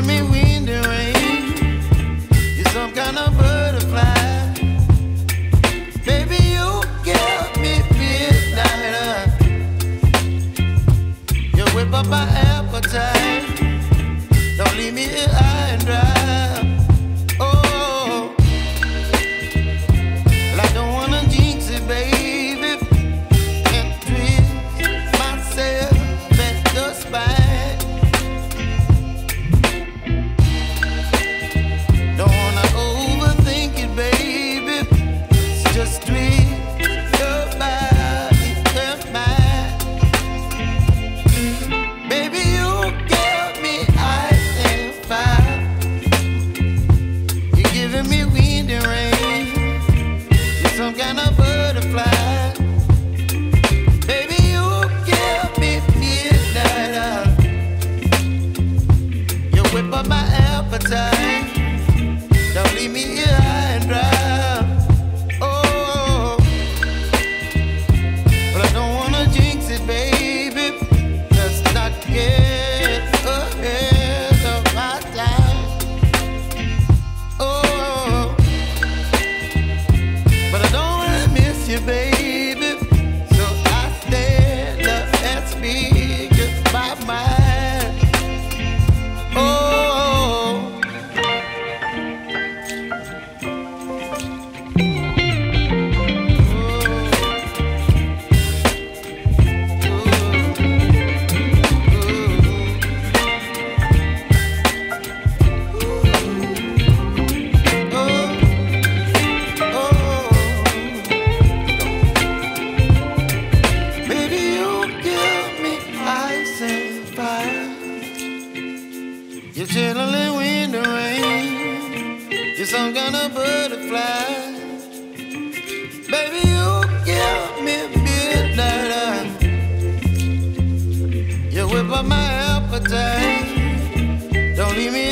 giving me wind and rain. You're some kind of butterfly. Baby, you give me midnight. You whip up my appetite. Don't leave me here high and dry. Oh, well, I don't wanna jinx it, baby. Can't twist myself at the spine. Don't wanna overthink it, baby. It's just twist your body and mine. Baby, you give me ice and fire. You're giving me wind and rain. You're some kind of butterfly. Baby, you give me midnight. You whip up my appetite. Don't leave me here high and dry. Oh, but I don't wanna jinx it, baby. Let's not get ahead of my time. Oh, but I don't wanna miss you, baby. So I stand up and speak just my mind. Oh. You're chilling wind and rain. You're some kind of butterfly. Baby, you give me midnight. You whip up my appetite. Don't leave me